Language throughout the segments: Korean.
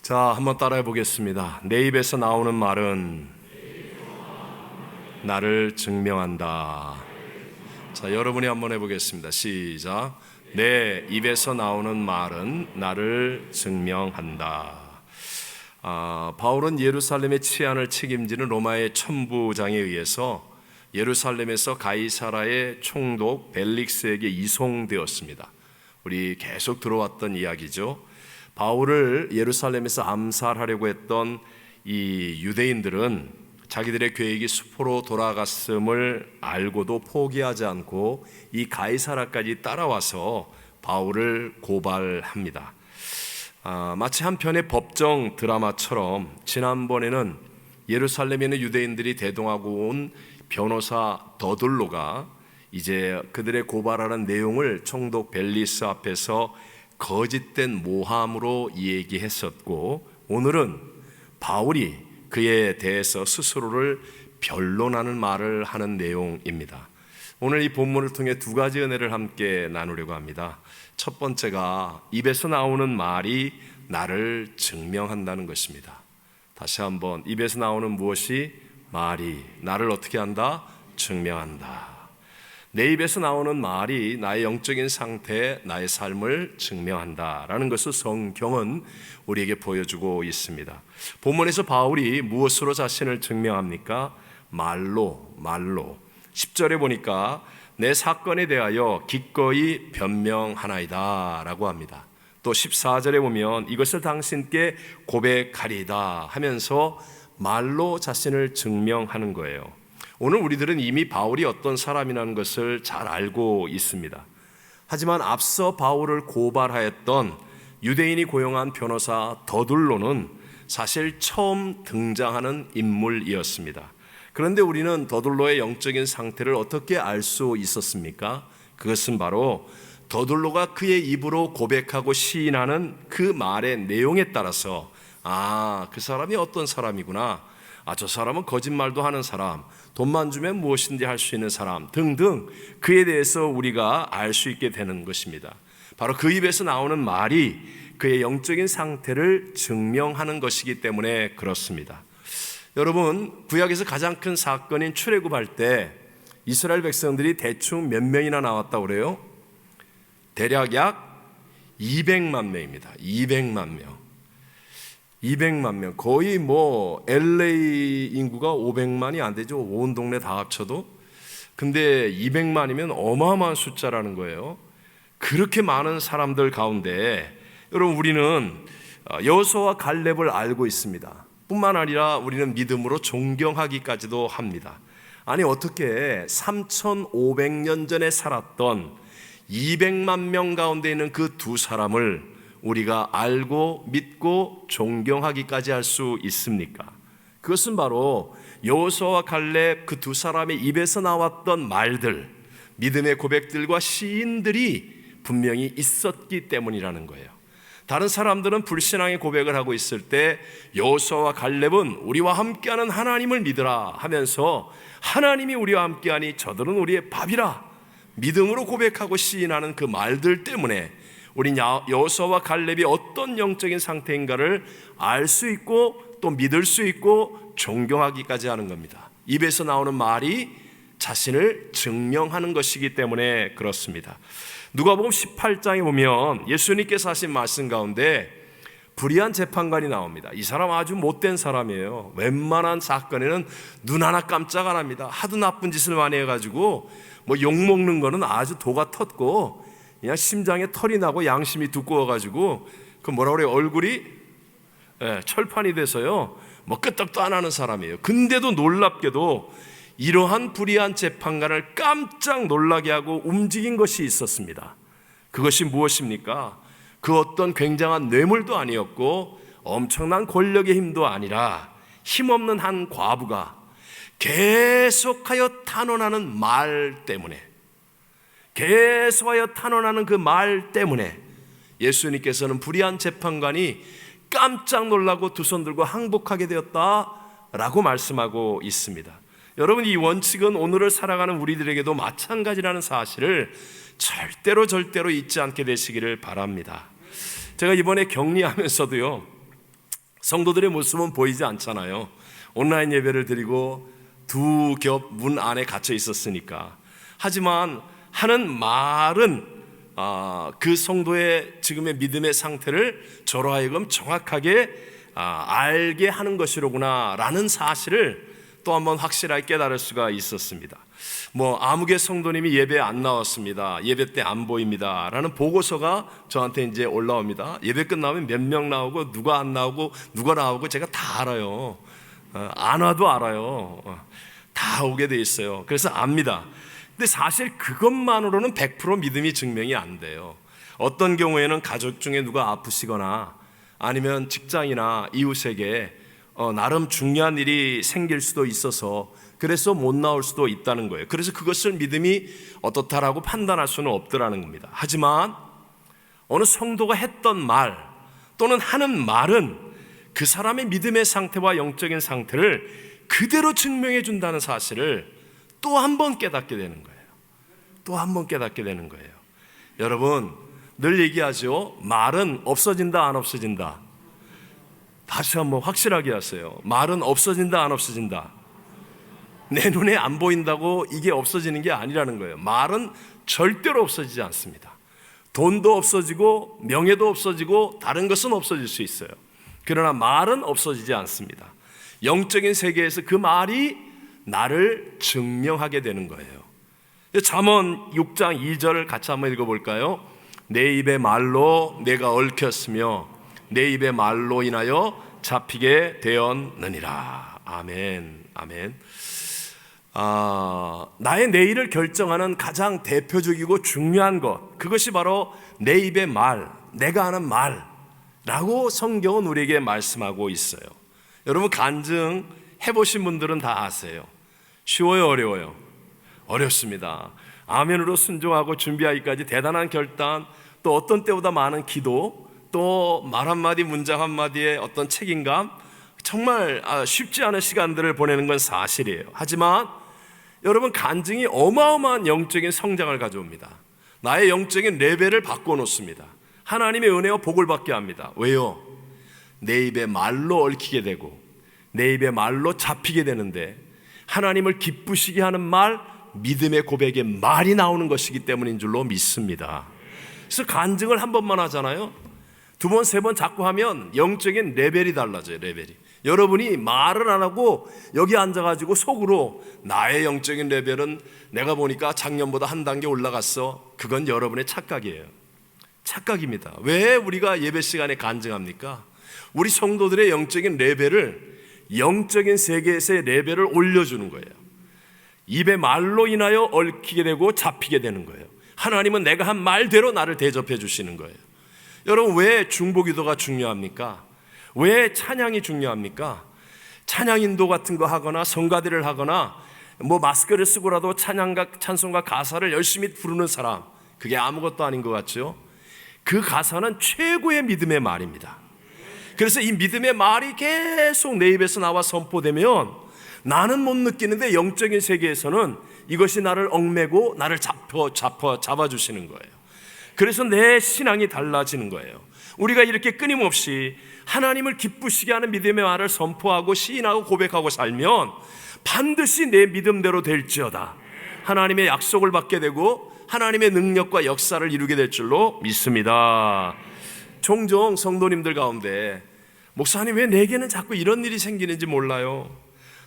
자, 한번 따라해 보겠습니다. 내 입에서 나오는 말은 나를 증명한다. 자, 여러분이 한번 해보겠습니다. 시작. 내 입에서 나오는 말은 나를 증명한다. 바울은 예루살렘의 치안을 책임지는 로마의 천부장에 의해서 예루살렘에서 가이사라의 총독 벨릭스에게 이송되었습니다. 우리 계속 들어왔던 이야기죠. 바울을 예루살렘에서 암살하려고 했던 이 유대인들은 자기들의 계획이 수포로 돌아갔음을 알고도 포기하지 않고 이 가이사라까지 따라와서 바울을 고발합니다. 마치 한 편의 법정 드라마처럼 지난번에는 예루살렘에 있는 유대인들이 대동하고 온 변호사 더둘로가 이제 그들의 고발하는 내용을 총독 벨리스 앞에서 거짓된 모함으로 얘기했었고, 오늘은 바울이 그에 대해서 스스로를 변론하는 말을 하는 내용입니다. 오늘 이 본문을 통해 두 가지 은혜를 함께 나누려고 합니다. 첫 번째가 입에서 나오는 말이 나를 증명한다는 것입니다. 다시 한번, 입에서 나오는 무엇이? 말이 나를 어떻게 한다? 증명한다. 내 입에서 나오는 말이 나의 영적인 상태, 나의 삶을 증명한다라는 것을 성경은 우리에게 보여주고 있습니다. 본문에서 바울이 무엇으로 자신을 증명합니까? 말로. 10절에 보니까 내 사건에 대하여 기꺼이 변명하나이다 라고 합니다. 또 14절에 보면 이것을 당신께 고백하리이다 하면서 말로 자신을 증명하는 거예요. 오늘 우리들은 이미 바울이 어떤 사람이라는 것을 잘 알고 있습니다. 하지만 앞서 바울을 고발하였던 유대인이 고용한 변호사 더둘로는 사실 처음 등장하는 인물이었습니다. 그런데 우리는 더둘로의 영적인 상태를 어떻게 알 수 있었습니까? 그것은 바로 더둘로가 그의 입으로 고백하고 시인하는 그 말의 내용에 따라서 그 사람이 어떤 사람이구나, 저 사람은 거짓말도 하는 사람, 돈만 주면 무엇인지 할 수 있는 사람 등등 그에 대해서 우리가 알 수 있게 되는 것입니다. 바로 그 입에서 나오는 말이 그의 영적인 상태를 증명하는 것이기 때문에 그렇습니다. 여러분, 구약에서 가장 큰 사건인 출애굽할 때 이스라엘 백성들이 대충 몇 명이나 나왔다고 그래요? 대략 약 200만 명입니다. 200만 명. 거의 LA 인구가 500만이 안 되죠. 온 동네 다 합쳐도. 근데 200만이면 어마어마한 숫자라는 거예요. 그렇게 많은 사람들 가운데 여러분, 우리는 여호수아와 갈렙을 알고 있습니다. 뿐만 아니라 우리는 믿음으로 존경하기까지도 합니다. 아니, 어떻게 3500년 전에 살았던 200만 명 가운데 있는 그 두 사람을 우리가 알고 믿고 존경하기까지 할 수 있습니까? 그것은 바로 여호수아와 갈렙 그 두 사람의 입에서 나왔던 말들, 믿음의 고백들과 시인들이 분명히 있었기 때문이라는 거예요. 다른 사람들은 불신앙의 고백을 하고 있을 때 여호수아와 갈렙은 우리와 함께하는 하나님을 믿으라 하면서 하나님이 우리와 함께하니 저들은 우리의 밥이라 믿음으로 고백하고 시인하는 그 말들 때문에 우린 여호수아와 갈렙이 어떤 영적인 상태인가를 알 수 있고 또 믿을 수 있고 존경하기까지 하는 겁니다. 입에서 나오는 말이 자신을 증명하는 것이기 때문에 그렇습니다. 누가복음 18장에 보면 예수님께서 하신 말씀 가운데 불의한 재판관이 나옵니다. 이 사람 아주 못된 사람이에요. 웬만한 사건에는 눈 하나 깜짝 안 합니다. 하도 나쁜 짓을 많이 해가지고 욕먹는 거는 아주 도가 텄고 그냥 심장에 털이 나고 양심이 두꺼워가지고 얼굴이 철판이 돼서요 끄떡도 안 하는 사람이에요. 근데도 놀랍게도 이러한 불의한 재판관을 깜짝 놀라게 하고 움직인 것이 있었습니다. 그것이 무엇입니까? 그 어떤 굉장한 뇌물도 아니었고 엄청난 권력의 힘도 아니라 힘없는 한 과부가 계속하여 탄원하는 말 때문에, 계속하여 탄원하는 그 말 때문에 예수님께서는 불의한 재판관이 깜짝 놀라고 두 손 들고 항복하게 되었다라고 말씀하고 있습니다. 여러분, 이 원칙은 오늘을 살아가는 우리들에게도 마찬가지라는 사실을 절대로 잊지 않게 되시기를 바랍니다. 제가 이번에 격리하면서도요, 성도들의 모습은 보이지 않잖아요. 온라인 예배를 드리고 두 겹 문 안에 갇혀 있었으니까. 하지만 하는 말은 그 성도의 지금의 믿음의 상태를 저로 하여금 정확하게 알게 하는 것이로구나 라는 사실을 또 한번 확실하게 깨달을 수가 있었습니다. 아무개 성도님이 예배에 안 나왔습니다, 예배 때 안 보입니다 라는 보고서가 저한테 이제 올라옵니다. 예배 끝나면 몇 명 나오고 누가 안 나오고 누가 나오고 제가 다 알아요. 안 와도 알아요. 다 오게 돼 있어요. 그래서 압니다. 근데 사실 그것만으로는 100% 믿음이 증명이 안 돼요. 어떤 경우에는 가족 중에 누가 아프시거나 아니면 직장이나 이웃에게 나름 중요한 일이 생길 수도 있어서 그래서 못 나올 수도 있다는 거예요. 그래서 그것을 믿음이 어떻다라고 판단할 수는 없더라는 겁니다. 하지만 어느 성도가 했던 말 또는 하는 말은 그 사람의 믿음의 상태와 영적인 상태를 그대로 증명해 준다는 사실을 또 한 번 깨닫게 되는 거예요. 또 한 번 깨닫게 되는 거예요. 여러분, 늘 얘기하죠. 말은 없어진다, 안 없어진다. 다시 한번 확실하게 하세요. 말은 없어진다, 안 없어진다. 내 눈에 안 보인다고 이게 없어지는 게 아니라는 거예요. 말은 절대로 없어지지 않습니다. 돈도 없어지고 명예도 없어지고 다른 것은 없어질 수 있어요. 그러나 말은 없어지지 않습니다. 영적인 세계에서 그 말이 나를 증명하게 되는 거예요. 잠언 6장 2절을 같이 한번 읽어볼까요? 내 입의 말로 내가 얽혔으며 내 입의 말로 인하여 잡히게 되었느니라. 아멘, 아멘. 나의 내일을 결정하는 가장 대표적이고 중요한 것, 그것이 바로 내 입의 말, 내가 하는 말라고 성경은 우리에게 말씀하고 있어요. 여러분, 간증 해보신 분들은 다 아세요. 쉬워요, 어려워요? 어렵습니다. 아멘으로 순종하고 준비하기까지 대단한 결단, 또 어떤 때보다 많은 기도, 또 말 한마디 문장 한마디에 어떤 책임감, 정말 쉽지 않은 시간들을 보내는 건 사실이에요. 하지만 여러분, 간증이 어마어마한 영적인 성장을 가져옵니다. 나의 영적인 레벨을 바꿔놓습니다. 하나님의 은혜와 복을 받게 합니다. 왜요? 내 입에 말로 얽히게 되고 내 입에 말로 잡히게 되는데, 하나님을 기쁘시게 하는 말, 믿음의 고백의 말이 나오는 것이기 때문인 줄로 믿습니다. 그래서 간증을 한 번만 하잖아요. 두 번, 세 번 자꾸 하면 영적인 레벨이 달라져요. 레벨이. 여러분이 말을 안 하고 여기 앉아가지고 속으로 나의 영적인 레벨은 내가 보니까 작년보다 한 단계 올라갔어, 그건 여러분의 착각이에요. 착각입니다. 왜 우리가 예배 시간에 간증합니까? 우리 성도들의 영적인 레벨을, 영적인 세계에서의 레벨을 올려주는 거예요. 입의 말로 인하여 얽히게 되고 잡히게 되는 거예요. 하나님은 내가 한 말대로 나를 대접해 주시는 거예요. 여러분, 왜 중보기도가 중요합니까? 왜 찬양이 중요합니까? 찬양 인도 같은 거 하거나 성가대를 하거나 마스크를 쓰고라도 찬양과 찬송과 가사를 열심히 부르는 사람, 그게 아무것도 아닌 것 같죠? 그 가사는 최고의 믿음의 말입니다. 그래서 이 믿음의 말이 계속 내 입에서 나와 선포되면 나는 못 느끼는데 영적인 세계에서는 이것이 나를 얽매고 나를 잡아주시는 거예요. 그래서 내 신앙이 달라지는 거예요. 우리가 이렇게 끊임없이 하나님을 기쁘시게 하는 믿음의 말을 선포하고 시인하고 고백하고 살면 반드시 내 믿음대로 될지어다, 하나님의 약속을 받게 되고 하나님의 능력과 역사를 이루게 될 줄로 믿습니다. 종종 성도님들 가운데, 목사님 왜 내게는 자꾸 이런 일이 생기는지 몰라요,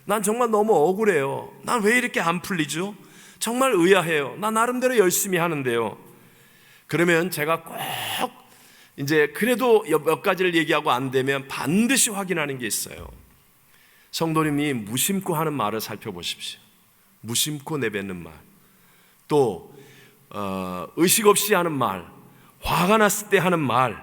난 정말 너무 억울해요, 난 왜 이렇게 안 풀리죠, 정말 의아해요, 나 나름대로 열심히 하는데요. 그러면 제가 꼭 이제 그래도 몇 가지를 얘기하고 안 되면 반드시 확인하는 게 있어요. 성도님이 무심코 하는 말을 살펴보십시오. 무심코 내뱉는 말, 또 의식 없이 하는 말, 화가 났을 때 하는 말,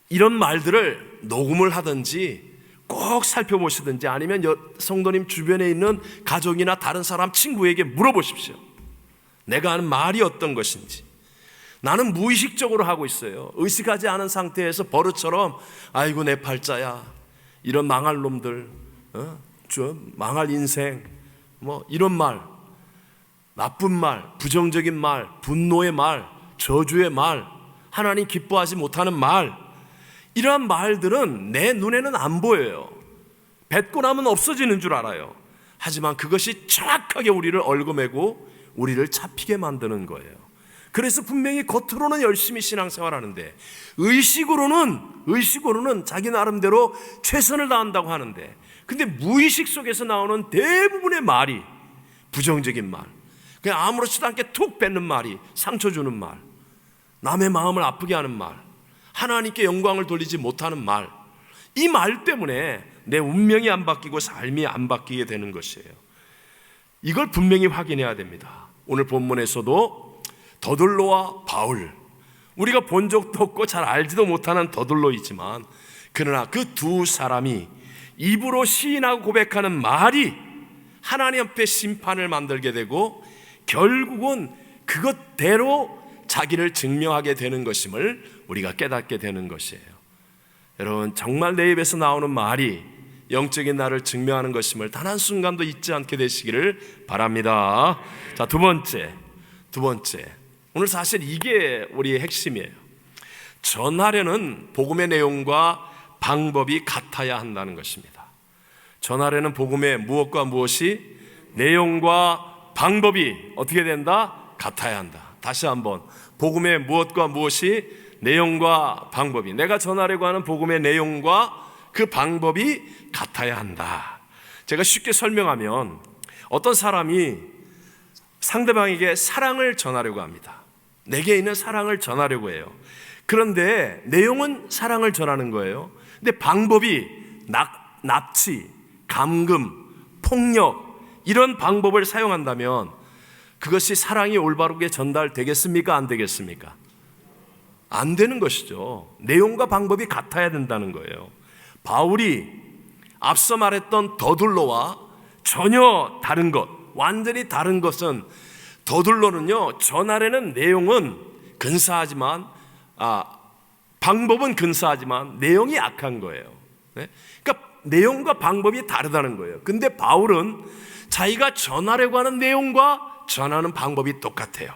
이런 말들을 녹음을 하든지 꼭 살펴보시든지 아니면 성도님 주변에 있는 가족이나 다른 사람, 친구에게 물어보십시오. 내가 하는 말이 어떤 것인지. 나는 무의식적으로 하고 있어요. 의식하지 않은 상태에서 버릇처럼 아이고 내 팔자야, 이런 망할 놈들, 망할 인생, 이런 말, 나쁜 말, 부정적인 말, 분노의 말, 저주의 말, 하나님 기뻐하지 못하는 말, 이러한 말들은 내 눈에는 안 보여요. 뱉고 나면 없어지는 줄 알아요. 하지만 그것이 정확하게 우리를 얽어매고 우리를 잡히게 만드는 거예요. 그래서 분명히 겉으로는 열심히 신앙생활하는데 의식으로는 자기 나름대로 최선을 다한다고 하는데, 근데 무의식 속에서 나오는 대부분의 말이 부정적인 말, 그냥 아무렇지도 않게 툭 뱉는 말이 상처 주는 말, 남의 마음을 아프게 하는 말, 하나님께 영광을 돌리지 못하는 말, 이 말 때문에 내 운명이 안 바뀌고 삶이 안 바뀌게 되는 것이에요. 이걸 분명히 확인해야 됩니다. 오늘 본문에서도 더둘로와 바울, 우리가 본 적도 없고 잘 알지도 못하는 더둘로이지만, 그러나 그 두 사람이 입으로 시인하고 고백하는 말이 하나님 앞에 심판을 만들게 되고 결국은 그것대로 자기를 증명하게 되는 것임을 우리가 깨닫게 되는 것이에요. 여러분, 정말 내 입에서 나오는 말이 영적인 나를 증명하는 것임을 단 한순간도 잊지 않게 되시기를 바랍니다. 자, 두 번째, 오늘 사실 이게 우리의 핵심이에요. 전하려는 복음의 내용과 방법이 같아야 한다는 것입니다. 전하려는 복음의 무엇과 무엇이, 내용과 방법이 어떻게 된다? 같아야 한다. 다시 한번, 복음의 무엇과 무엇이, 내용과 방법이, 내가 전하려고 하는 복음의 내용과 그 방법이 같아야 한다. 제가 쉽게 설명하면, 어떤 사람이 상대방에게 사랑을 전하려고 합니다. 내게 있는 사랑을 전하려고 해요. 그런데 내용은 사랑을 전하는 거예요. 근데 방법이 납치, 감금, 폭력, 이런 방법을 사용한다면 그것이 사랑이 올바르게 전달되겠습니까? 안 되겠습니까? 안 되는 것이죠. 내용과 방법이 같아야 된다는 거예요. 바울이 앞서 말했던 더둘로와 전혀 다른 것, 완전히 다른 것은, 더둘로는요, 전하려는 내용은 근사하지만 방법은 근사하지만 내용이 약한 거예요. 그러니까 내용과 방법이 다르다는 거예요. 근데 바울은 자기가 전하려고 하는 내용과 전하는 방법이 똑같아요.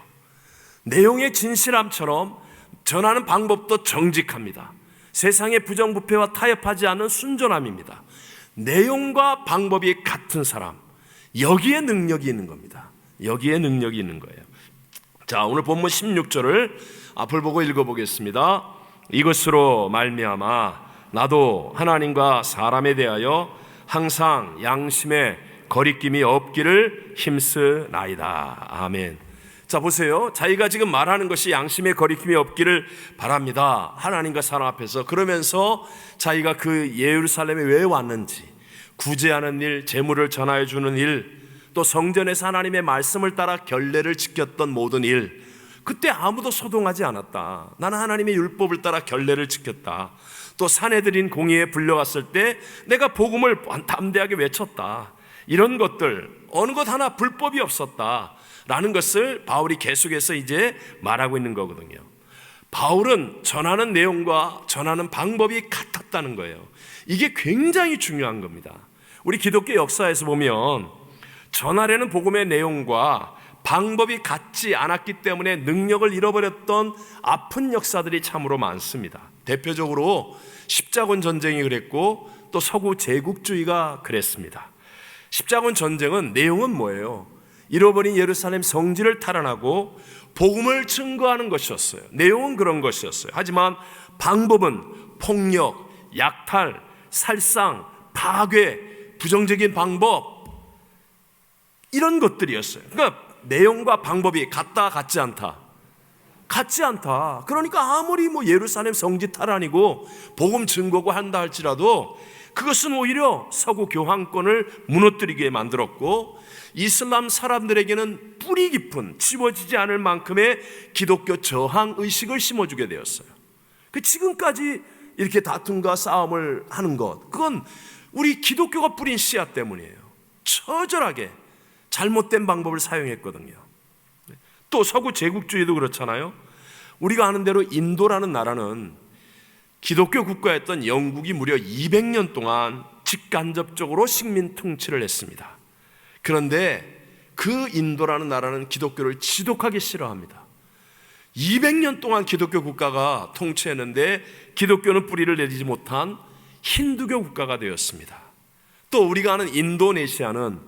내용의 진실함처럼 전하는 방법도 정직합니다. 세상의 부정부패와 타협하지 않는 순전함입니다. 내용과 방법이 같은 사람, 여기에 능력이 있는 겁니다. 여기에 능력이 있는 거예요. 자, 오늘 본문 16절을 앞을 보고 읽어보겠습니다. 이것으로 말미암아 나도 하나님과 사람에 대하여 항상 양심에 거리낌이 없기를 힘쓰나이다. 아멘. 자, 보세요. 자기가 지금 말하는 것이 양심에 거리낌이 없기를 바랍니다. 하나님과 사람 앞에서. 그러면서 자기가 그 예루살렘에 왜 왔는지, 구제하는 일, 재물을 전하여 주는 일, 또 성전에서 하나님의 말씀을 따라 결례를 지켰던 모든 일, 그때 아무도 소동하지 않았다. 나는 하나님의 율법을 따라 결례를 지켰다. 또 사내들인 공의에 불려갔을 때 내가 복음을 담대하게 외쳤다. 이런 것들 어느 것 하나 불법이 없었다 라는 것을 바울이 계속해서 이제 말하고 있는 거거든요. 바울은 전하는 내용과 전하는 방법이 같았다는 거예요. 이게 굉장히 중요한 겁니다. 우리 기독교 역사에서 보면 전하려는 복음의 내용과 방법이 같지 않았기 때문에 능력을 잃어버렸던 아픈 역사들이 참으로 많습니다. 대표적으로 십자군 전쟁이 그랬고 또 서구 제국주의가 그랬습니다. 십자군 전쟁은 내용은 뭐예요? 잃어버린 예루살렘 성지를 탈환하고 복음을 증거하는 것이었어요. 내용은 그런 것이었어요. 하지만 방법은 폭력, 약탈, 살상, 파괴, 부정적인 방법, 이런 것들이었어요. 그러니까 내용과 방법이 같다, 같지 않다? 같지 않다. 그러니까 아무리 예루살렘 성지 탈환이고 복음 증거고 한다 할지라도 그것은 오히려 서구 교황권을 무너뜨리게 만들었고 이슬람 사람들에게는 뿌리 깊은 지워지지 않을 만큼의 기독교 저항 의식을 심어주게 되었어요. 지금까지 이렇게 다툼과 싸움을 하는 것, 그건 우리 기독교가 뿌린 씨앗 때문이에요. 처절하게 잘못된 방법을 사용했거든요. 또 서구 제국주의도 그렇잖아요. 우리가 아는 대로 인도라는 나라는 기독교 국가였던 영국이 무려 200년 동안 직간접적으로 식민 통치를 했습니다. 그런데 그 인도라는 나라는 기독교를 지독하게 싫어합니다. 200년 동안 기독교 국가가 통치했는데 기독교는 뿌리를 내리지 못한 힌두교 국가가 되었습니다. 또 우리가 아는 인도네시아는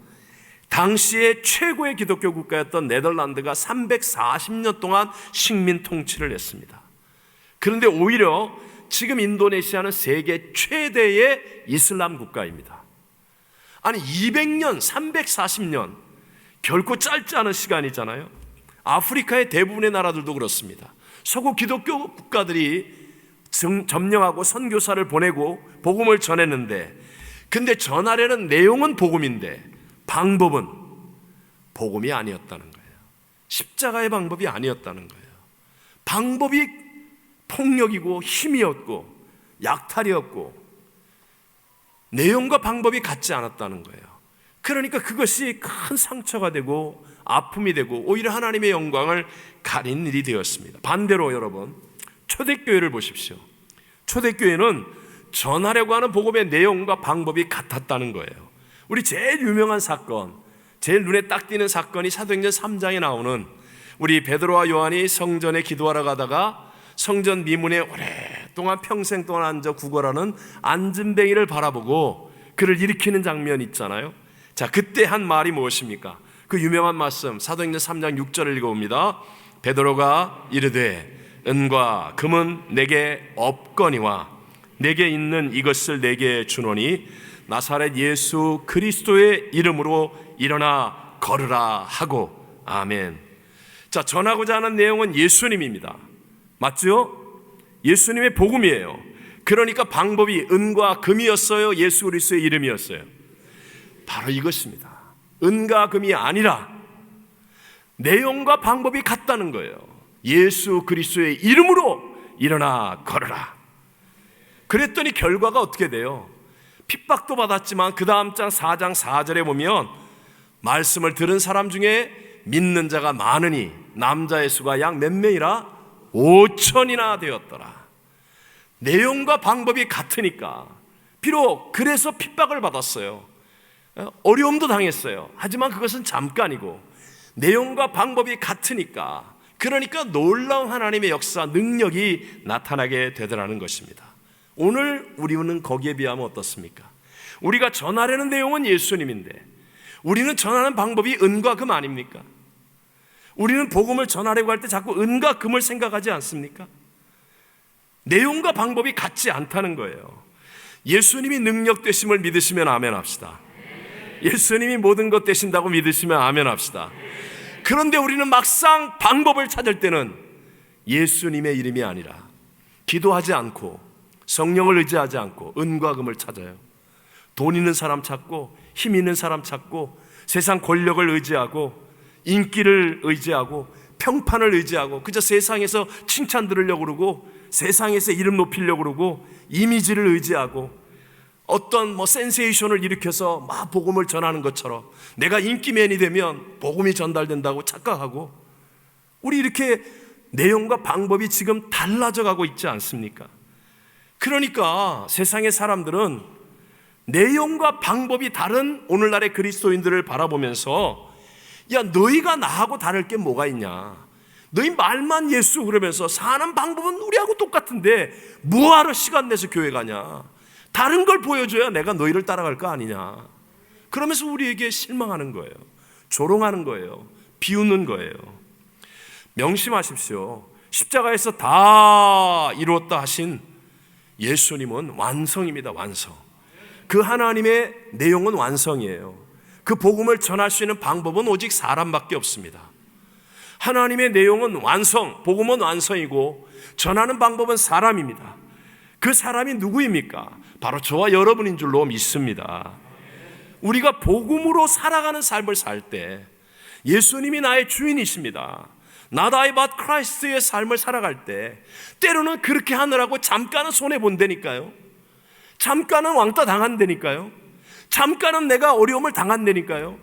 당시의 최고의 기독교 국가였던 네덜란드가 340년 동안 식민 통치를 했습니다. 그런데 오히려 지금 인도네시아는 세계 최대의 이슬람 국가입니다. 아니 200년, 340년 결코 짧지 않은 시간이잖아요. 아프리카의 대부분의 나라들도 그렇습니다. 서구 기독교 국가들이 점령하고 선교사를 보내고 복음을 전했는데, 근데 전하려는 내용은 복음인데 방법은 복음이 아니었다는 거예요. 십자가의 방법이 아니었다는 거예요. 방법이 폭력이고 힘이었고 약탈이었고 내용과 방법이 같지 않았다는 거예요. 그러니까 그것이 큰 상처가 되고 아픔이 되고 오히려 하나님의 영광을 가린 일이 되었습니다. 반대로 여러분, 초대교회를 보십시오. 초대교회는 전하려고 하는 복음의 내용과 방법이 같았다는 거예요. 우리 제일 유명한 사건, 제일 눈에 딱 띄는 사건이 사도행전 3장에 나오는 우리 베드로와 요한이 성전에 기도하러 가다가 성전 미문에 오랫동안 평생 동안 앉아 구걸하는 안진뱅이를 바라보고 그를 일으키는 장면이 있잖아요. 자, 그때 한 말이 무엇입니까? 그 유명한 말씀 사도행전 3장 6절을 읽어봅니다. 베드로가 이르되 은과 금은 내게 없거니와 내게 있는 이것을 내게 주노니 나사렛 예수 그리스도의 이름으로 일어나 걸으라 하고. 아멘. 자, 전하고자 하는 내용은 예수님입니다. 맞죠? 예수님의 복음이에요. 그러니까 방법이 은과 금이었어요? 예수 그리스도의 이름이었어요? 바로 이것입니다. 은과 금이 아니라 내용과 방법이 같다는 거예요. 예수 그리스도의 이름으로 일어나 걸어라. 그랬더니 결과가 어떻게 돼요? 핍박도 받았지만 그 다음 장 4장 4절에 보면 말씀을 들은 사람 중에 믿는 자가 많으니 남자의 수가 약 몇 명이라? 5천이나 되었더라. 내용과 방법이 같으니까, 비록 그래서 핍박을 받았어요. 어려움도 당했어요. 하지만 그것은 잠깐이고 내용과 방법이 같으니까, 그러니까 놀라운 하나님의 역사, 능력이 나타나게 되더라는 것입니다. 오늘 우리는 거기에 비하면 어떻습니까? 우리가 전하려는 내용은 예수님인데 우리는 전하는 방법이 은과 금 아닙니까? 우리는 복음을 전하려고 할 때 자꾸 은과 금을 생각하지 않습니까? 내용과 방법이 같지 않다는 거예요. 예수님이 능력 되심을 믿으시면 아멘 합시다. 예수님이 모든 것 되신다고 믿으시면 아멘 합시다. 그런데 우리는 막상 방법을 찾을 때는 예수님의 이름이 아니라 기도하지 않고 성령을 의지하지 않고 은과 금을 찾아요. 돈 있는 사람 찾고 힘 있는 사람 찾고 세상 권력을 의지하고 인기를 의지하고 평판을 의지하고 그저 세상에서 칭찬 들으려고 그러고 세상에서 이름 높이려고 그러고 이미지를 의지하고 어떤 센세이션을 일으켜서 막 복음을 전하는 것처럼 내가 인기맨이 되면 복음이 전달된다고 착각하고, 우리 이렇게 내용과 방법이 지금 달라져 가고 있지 않습니까? 그러니까 세상의 사람들은 내용과 방법이 다른 오늘날의 그리스도인들을 바라보면서 야, 너희가 나하고 다를 게 뭐가 있냐, 너희 말만 예수 그러면서 사는 방법은 우리하고 똑같은데 뭐하러 시간 내서 교회 가냐, 다른 걸 보여줘야 내가 너희를 따라갈 거 아니냐, 그러면서 우리에게 실망하는 거예요. 조롱하는 거예요. 비웃는 거예요. 명심하십시오. 십자가에서 다 이루었다 하신 예수님은 완성입니다. 완성. 그 하나님의 내용은 완성이에요. 그 복음을 전할 수 있는 방법은 오직 사람밖에 없습니다. 하나님의 내용은 완성, 복음은 완성이고 전하는 방법은 사람입니다. 그 사람이 누구입니까? 바로 저와 여러분인 줄로 믿습니다. 우리가 복음으로 살아가는 삶을 살 때 예수님이 나의 주인이십니다. Not I but Christ의 삶을 살아갈 때 때로는 그렇게 하느라고 잠깐은 손해본다니까요. 잠깐은 왕따 당한다니까요. 잠깐은 내가 어려움을 당한다니까요.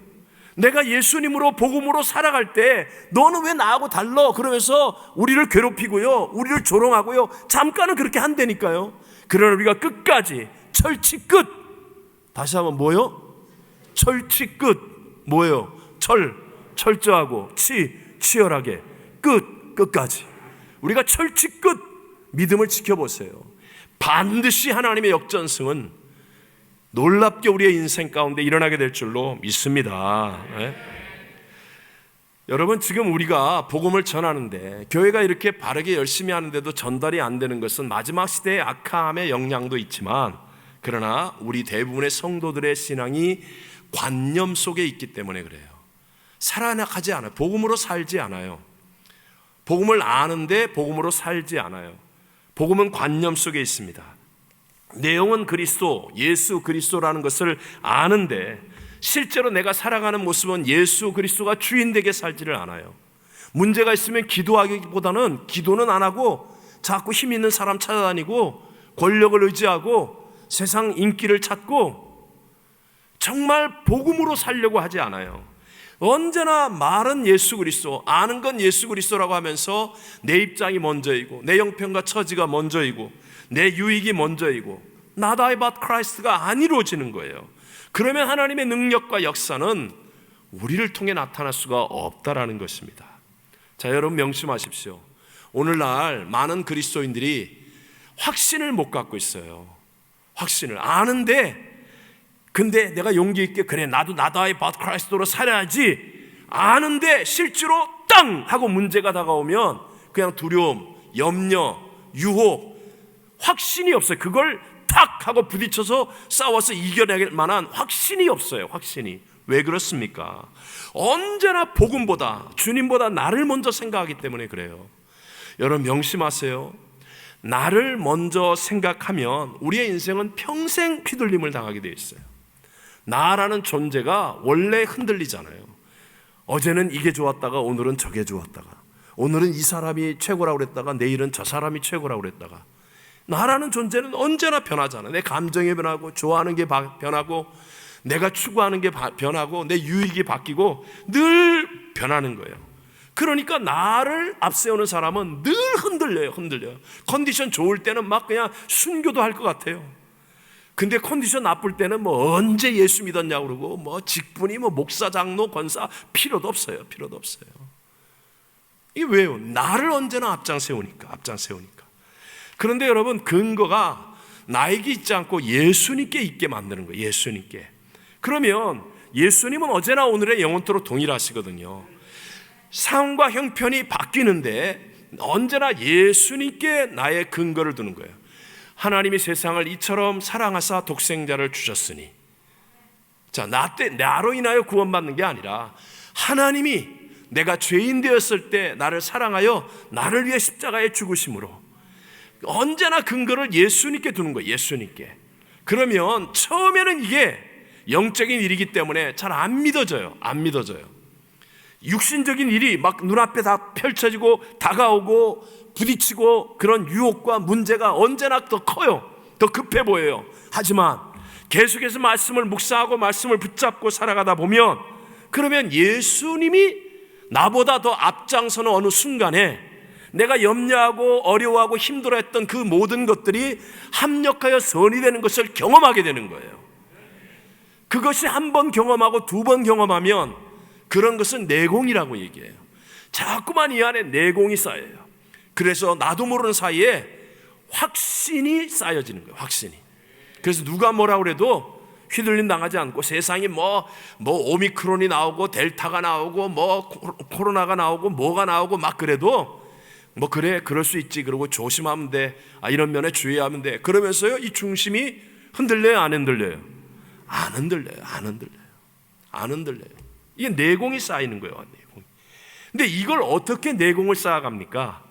내가 예수님으로 복음으로 살아갈 때 너는 왜 나하고 달라? 그러면서 우리를 괴롭히고요, 우리를 조롱하고요, 잠깐은 그렇게 한다니까요. 그러나 우리가 끝까지 철치 끝, 다시 한번 뭐요? 철치 끝. 뭐예요? 철저하고 치열하게 끝까지 우리가 철칙끝 믿음을 지켜보세요. 반드시 하나님의 역전승은 놀랍게 우리의 인생 가운데 일어나게 될 줄로 믿습니다. 네? 여러분, 지금 우리가 복음을 전하는데 교회가 이렇게 바르게 열심히 하는데도 전달이 안 되는 것은 마지막 시대의 악함의 영향도 있지만, 그러나 우리 대부분의 성도들의 신앙이 관념 속에 있기 때문에 그래요. 살아나가지 않아요. 복음으로 살지 않아요. 복음을 아는데 복음으로 살지 않아요. 복음은 관념 속에 있습니다. 내용은 그리스도, 예수 그리스도라는 것을 아는데 실제로 내가 살아가는 모습은 예수 그리스도가 주인 되게 살지를 않아요. 문제가 있으면 기도하기보다는 기도는 안 하고 자꾸 힘 있는 사람 찾아다니고 권력을 의지하고 세상 인기를 찾고 정말 복음으로 살려고 하지 않아요. 언제나 말은 예수 그리스도, 아는 건 예수 그리스도라고 하면서 내 입장이 먼저이고 내 형편과 처지가 먼저이고 내 유익이 먼저이고 Not I but Christ가 안 이루어지는 거예요. 그러면 하나님의 능력과 역사는 우리를 통해 나타날 수가 없다라는 것입니다. 자, 여러분 명심하십시오. 오늘날 많은 그리스도인들이 확신을 못 갖고 있어요. 확신을 아는데, 근데 내가 용기 있게 그래 나도 I but Christ로 살아야지 아는데 실제로 땅 하고 문제가 다가오면 그냥 두려움, 염려, 유혹, 확신이 없어요. 그걸 탁 하고 부딪혀서 싸워서 이겨낼 만한 확신이 없어요. 확신이. 왜 그렇습니까? 언제나 복음보다, 주님보다 나를 먼저 생각하기 때문에 그래요. 여러분 명심하세요. 나를 먼저 생각하면 우리의 인생은 평생 휘둘림을 당하게 되어 있어요. 나라는 존재가 원래 흔들리잖아요. 어제는 이게 좋았다가 오늘은 저게 좋았다가, 오늘은 이 사람이 최고라고 그랬다가 내일은 저 사람이 최고라고 그랬다가, 나라는 존재는 언제나 변하잖아요. 내 감정이 변하고 좋아하는 게 변하고 내가 추구하는 게 변하고 내 유익이 바뀌고 늘 변하는 거예요. 그러니까 나를 앞세우는 사람은 늘 흔들려요. 컨디션 좋을 때는 막 그냥 순교도 할 것 같아요. 근데 컨디션 나쁠 때는 뭐 언제 예수 믿었냐고 그러고 뭐 직분이 뭐 목사, 장로, 권사 필요도 없어요. 이게 왜요? 나를 언제나 앞장세우니까. 그런데 여러분, 근거가 나에게 있지 않고 예수님께 있게 만드는 거예요. 예수님께. 그러면 예수님은 어제나 오늘의 영원토록 동일하시거든요. 상황과 형편이 바뀌는데 언제나 예수님께 나의 근거를 두는 거예요. 하나님이 세상을 이처럼 사랑하사 독생자를 주셨으니, 자, 나로 인하여 구원받는 게 아니라 하나님이 내가 죄인 되었을 때 나를 사랑하여 나를 위해 십자가에 죽으심으로 언제나 근거를 예수님께 두는 거예요. 예수님께. 그러면 처음에는 이게 영적인 일이기 때문에 잘 안 믿어져요. 육신적인 일이 막 눈앞에 다 펼쳐지고 다가오고 부딪히고 그런 유혹과 문제가 언제나 더 커요. 더 급해 보여요. 하지만 계속해서 말씀을 묵상하고 말씀을 붙잡고 살아가다 보면, 그러면 예수님이 나보다 더 앞장서는 어느 순간에 내가 염려하고 어려워하고 힘들어했던 그 모든 것들이 합력하여 선이 되는 것을 경험하게 되는 거예요. 그것이 한 번 경험하고 두 번 경험하면 그런 것은 내공이라고 얘기해요. 자꾸만 이 안에 내공이 쌓여요. 그래서 나도 모르는 사이에 확신이 쌓여지는 거예요. 확신이. 그래서 누가 뭐라고 그래도 휘둘림 당하지 않고, 세상이 뭐 오미크론이 나오고 델타가 나오고 뭐 코로나가 나오고 뭐가 나오고 막 그래도 뭐 그래 그럴 수 있지, 그러고 조심하면 돼, 이런 면에 주의하면 돼, 그러면서요 이 중심이 흔들려요? 안 흔들려요? 안 흔들려요. 이게 내공이 쌓이는 거예요. 내공. 근데 이걸 어떻게 내공을 쌓아갑니까?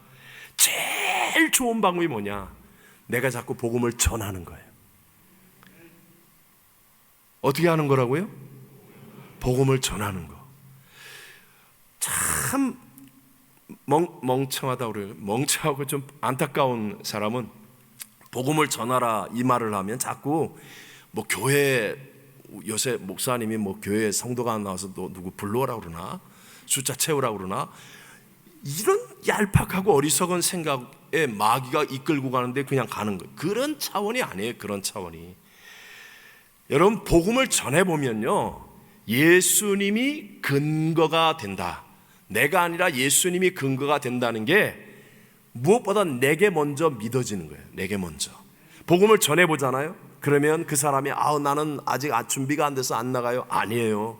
제일 좋은 방법이 뭐냐? 내가 자꾸 복음을 전하는 거예요. 어떻게 하는 거라고요? 복음을 전하는 거. 참 멍청하다고 그래요. 멍청하고 좀 안타까운 사람은 복음을 전하라 이 말을 하면 자꾸 뭐 교회, 요새 목사님이 뭐 교회 성도가 안 나와서 누구 불러오라고 그러나, 숫자 채우라고 그러나, 이런 얄팍하고 어리석은 생각에 마귀가 이끌고 가는데 그냥 가는 거예요. 그런 차원이 아니에요. 그런 차원이. 여러분, 복음을 전해보면요, 예수님이 근거가 된다. 내가 아니라 예수님이 근거가 된다는 게 무엇보다 내게 먼저 믿어지는 거예요. 내게 먼저 복음을 전해보잖아요. 그러면 그 사람이 나는 아직 준비가 안 돼서 안 나가요. 아니에요.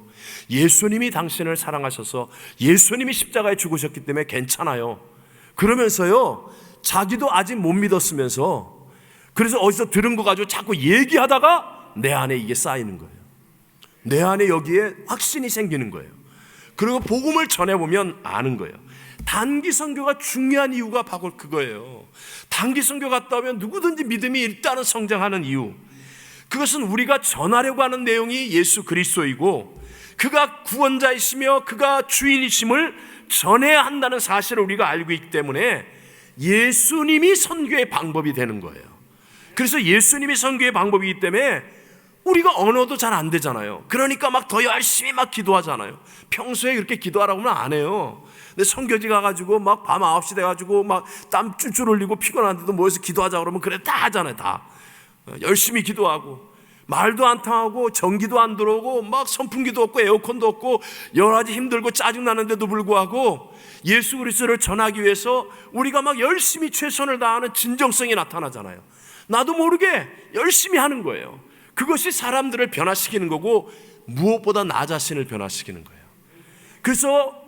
예수님이 당신을 사랑하셔서 예수님이 십자가에 죽으셨기 때문에 괜찮아요. 그러면서요, 자기도 아직 못 믿었으면서, 그래서 어디서 들은 거 가지고 자꾸 얘기하다가 내 안에 이게 쌓이는 거예요. 내 안에 여기에 확신이 생기는 거예요. 그리고 복음을 전해보면 아는 거예요. 단기 선교가 중요한 이유가 바로 그거예요. 단기 선교 갔다 오면 누구든지 믿음이 일단은 성장하는 이유, 그것은 우리가 전하려고 하는 내용이 예수 그리스도이고 그가 구원자이시며 그가 주인이심을 전해야 한다는 사실을 우리가 알고 있기 때문에 예수님이 선교의 방법이 되는 거예요. 그래서 예수님이 선교의 방법이기 때문에 우리가 언어도 잘 안 되잖아요. 그러니까 막 더 열심히 막 기도하잖아요. 평소에 그렇게 기도하라고 하면 안 해요. 근데 선교지 가가지고 막 밤 9시 돼가지고 막 땀 쭈쭈 흘리고 피곤한데도 모여서 기도하자 그러면 그래 다 하잖아요. 다 열심히 기도하고 말도 안 통하고 전기도 안 들어오고 막 선풍기도 없고 에어컨도 없고 여러 가지 힘들고 짜증나는데도 불구하고 예수 그리스도를 전하기 위해서 우리가 막 열심히 최선을 다하는 진정성이 나타나잖아요. 나도 모르게 열심히 하는 거예요. 그것이 사람들을 변화시키는 거고 무엇보다 나 자신을 변화시키는 거예요. 그래서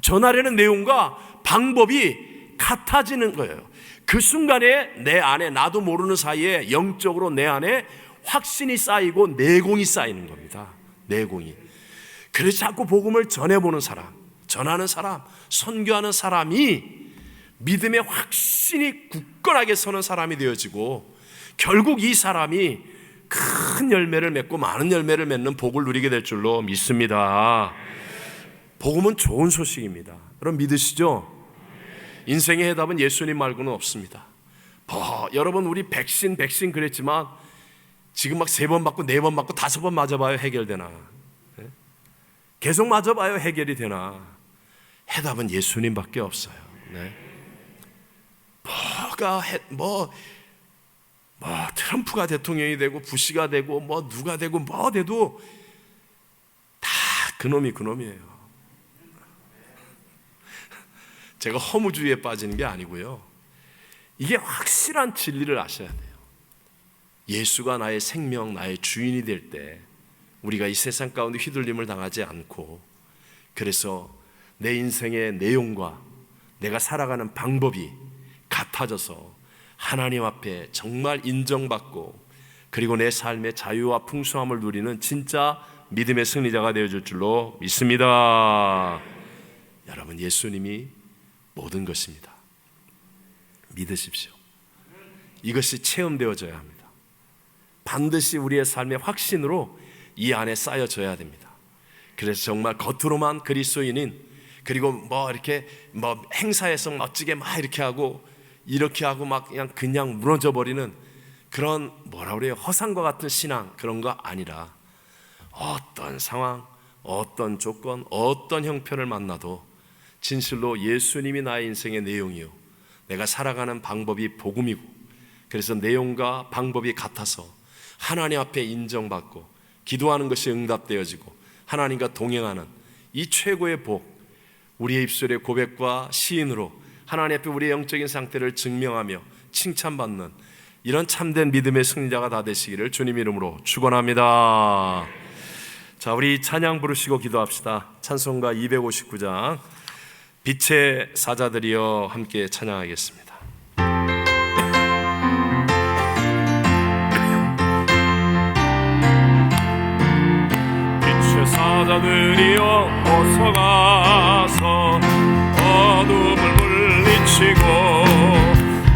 전하려는 내용과 방법이 같아지는 거예요. 그 순간에 내 안에 나도 모르는 사이에 영적으로 내 안에 확신이 쌓이고 내공이 쌓이는 겁니다. 내공이. 그래서 자꾸 복음을 전해보는 사람, 전하는 사람, 선교하는 사람이 믿음의 확신이 굳건하게 서는 사람이 되어지고 결국 이 사람이 큰 열매를 맺고 많은 열매를 맺는 복을 누리게 될 줄로 믿습니다. 복음은 좋은 소식입니다. 여러분 믿으시죠? 인생의 해답은 예수님 말고는 없습니다. 여러분 우리 백신 그랬지만 지금 막 3번 맞고 4번 맞고 5번 맞아봐요 해결되나? 계속 맞아봐요 해결이 되나? 해답은 예수님밖에 없어요. 네. 트럼프가 대통령이 되고 부시가 되고 누가 되고 돼도 다 그놈이에요. 제가 허무주의에 빠지는 게 아니고요. 이게 확실한 진리를 아셔야 돼요. 예수가 나의 생명, 나의 주인이 될 때 우리가 이 세상 가운데 휘둘림을 당하지 않고, 그래서 내 인생의 내용과 내가 살아가는 방법이 같아져서 하나님 앞에 정말 인정받고 그리고 내 삶의 자유와 풍성함을 누리는 진짜 믿음의 승리자가 되어줄 줄로 믿습니다. 여러분 예수님이 모든 것입니다. 믿으십시오. 이것이 체험되어져야 합니다. 반드시 우리의 삶의 확신으로 이 안에 쌓여져야 됩니다. 그래서 정말 겉으로만 그리스도인인, 그리고 이렇게 행사에서 멋지게 이렇게 하고 그냥 무너져 버리는 그런 허상과 같은 신앙, 그런 거 아니라 어떤 상황, 어떤 조건, 어떤 형편을 만나도 진실로 예수님이 나의 인생의 내용이요, 내가 살아가는 방법이 복음이고, 그래서 내용과 방법이 같아서 하나님 앞에 인정받고 기도하는 것이 응답되어지고 하나님과 동행하는 이 최고의 복, 우리의 입술의 고백과 시인으로 하나님 앞에 우리의 영적인 상태를 증명하며 칭찬받는 이런 참된 믿음의 승리자가 다 되시기를 주님 이름으로 축원합니다. 자, 우리 찬양 부르시고 기도합시다. 찬송가 259장 빛의 사자들이여 함께 찬양하겠습니다. 빛의 사자들이여 어서 가서 어둠을 물리치고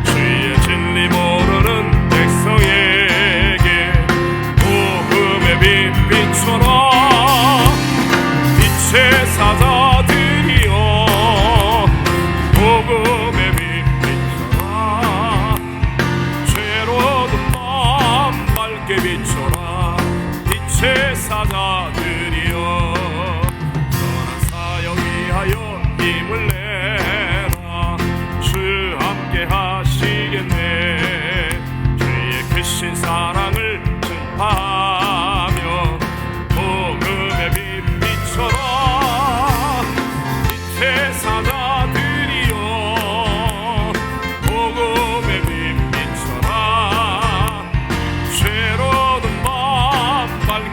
주의 진리 모르는 백성에게 복음의 빛 비춰라. 빛의 사자들이여 복음의 빛 비춰라. 죄로운 마음 밝게 비춰라. 빛의 사자들이여 선한 사역 위하여 힘을 내라. 주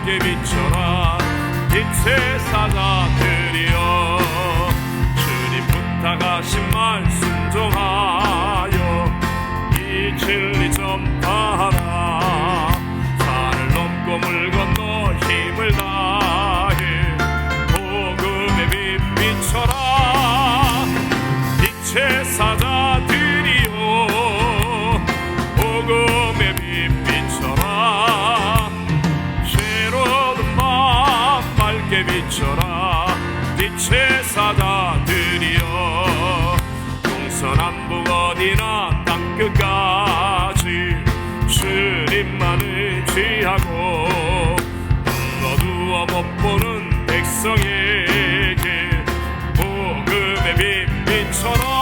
밝게 비춰라 빛의 사자들이여 주님 부탁하신 말 순종하여 이 진리 전파하라 산을 넘고 물 건너 힘을 다해 복음의 빛 비춰라 빛의 사자들이여 복음의 빛 비춰라 괴로운 밤 밝게 비춰라 빛의 사자들이여 동서남북 어디나 땅끝까지 주님만 의지하고 어두워 못 보는 백성에게 복음의 빛 비춰라